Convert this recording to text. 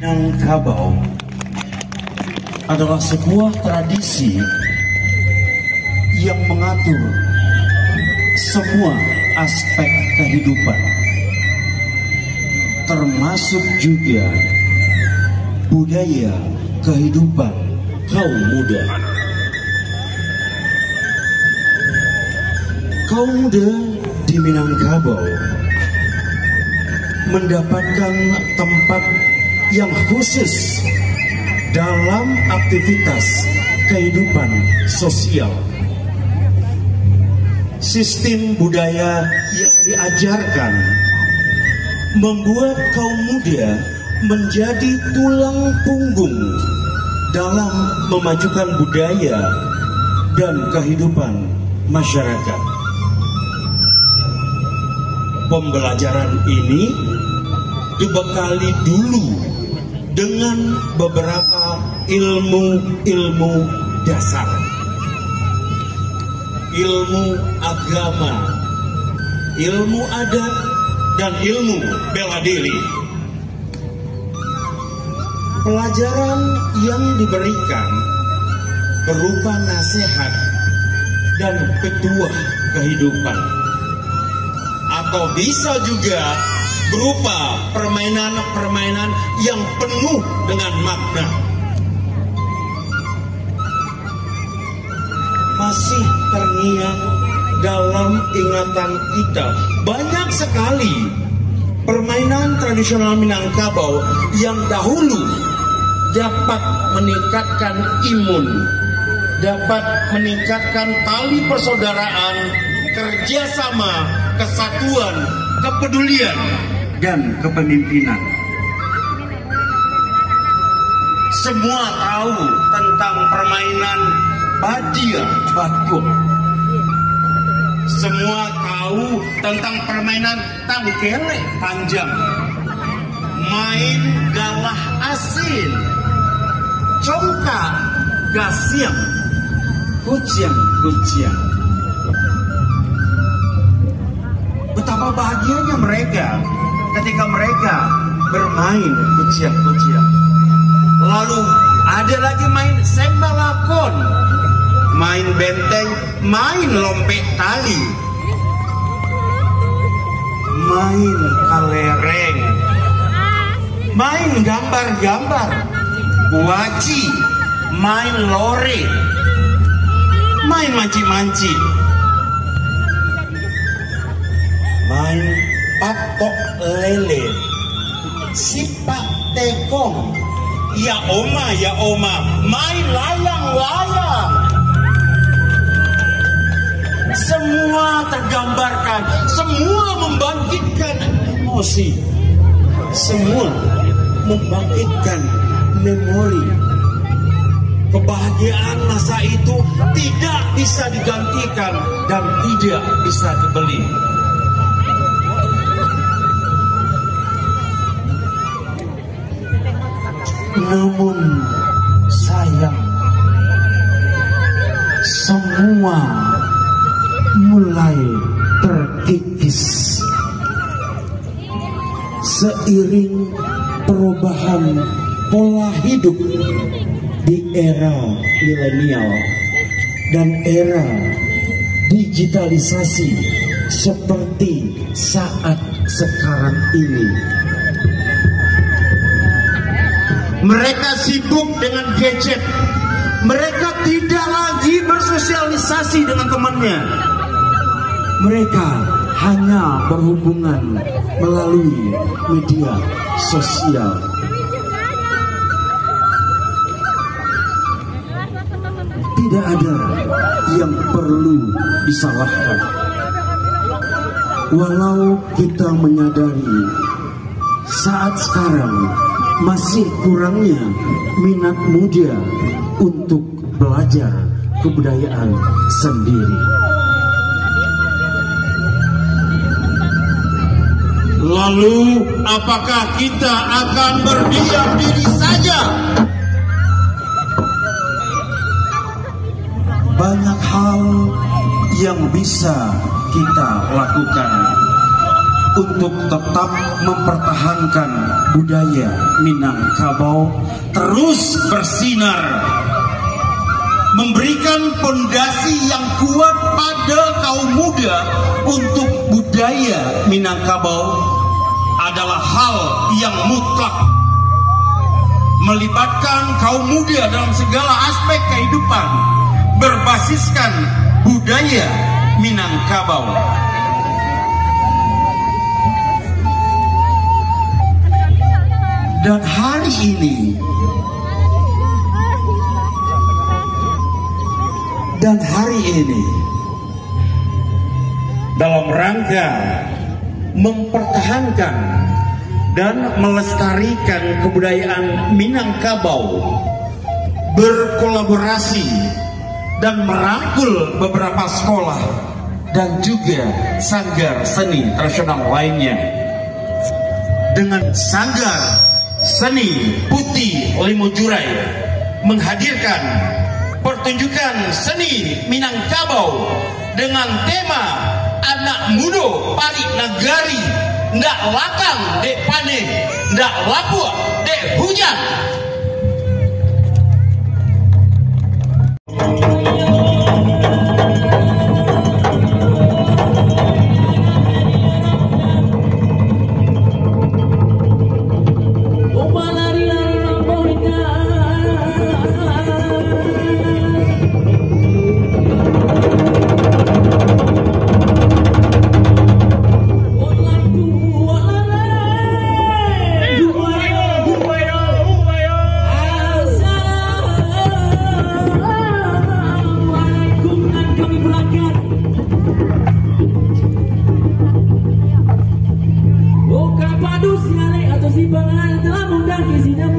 Minangkabau adalah sebuah tradisi yang mengatur semua aspek kehidupan, termasuk juga budaya kehidupan kaum muda. Kaum muda di Minangkabau mendapatkan tempat yang khusus dalam aktivitas kehidupan sosial. Sistem budaya yang diajarkan membuat kaum muda menjadi tulang punggung dalam memajukan budaya dan kehidupan masyarakat. Pembelajaran ini dibekali dulu dengan beberapa ilmu dasar, ilmu agama, ilmu adat, dan ilmu bela diri. Pelajaran yang diberikan berupa nasihat dan petuah kehidupan, atau bisa juga berupa permainan-permainan yang penuh dengan makna. Masih terngiang dalam ingatan kita banyak sekali permainan tradisional Minangkabau yang dahulu dapat meningkatkan imun, dapat meningkatkan tali persaudaraan, kerjasama, kesatuan, kepedulian, dan kepemimpinan. Semua tahu tentang permainan badia bakung. Semua tahu tentang permainan tangkelek panjang, main galah asin, congkak gasiang, kuciang. Betapa bahagianya mereka ketika mereka bermain kuciang. Lalu ada lagi main sembalakon, main benteng, main lompek tali, main kalereng, main gambar-gambar, waji, main lore, main manci-manci, main patok lele, sipak tekong, ya oma, main layang-layang. Semua tergambarkan, semua membangkitkan emosi, semua membangkitkan memori. Kebahagiaan masa itu tidak bisa digantikan dan tidak bisa dibeli. Namun sayang, semua mulai terkikis seiring perubahan pola hidup di era milenial dan era digitalisasi seperti saat sekarang ini. Mereka sibuk dengan gadget. Mereka tidak lagi bersosialisasi dengan temannya. Mereka hanya berhubungan melalui media sosial. Tidak ada yang perlu disalahkan. Walau kita menyadari saat sekarang masih kurangnya minat muda untuk belajar kebudayaan sendiri. Lalu apakah kita akan berdiam diri saja? Banyak hal yang bisa kita lakukan. untuk tetap mempertahankan budaya Minangkabau terus bersinar, memberikan fondasi yang kuat pada kaum muda untuk budaya Minangkabau adalah hal yang mutlak. Melibatkan kaum muda dalam segala aspek kehidupan berbasiskan budaya Minangkabau. Dan hari ini dalam rangka mempertahankan dan melestarikan kebudayaan Minangkabau, berkolaborasi dan merangkul beberapa sekolah dan juga sanggar seni tradisional lainnya. Dengan sanggar seni Putih Limujurai menghadirkan pertunjukan seni Minangkabau dengan tema anak muda parik nagari, ndak lakang dek paneh, ndak lapuk dek hujan. Si pangalan telah mengundang ke sidang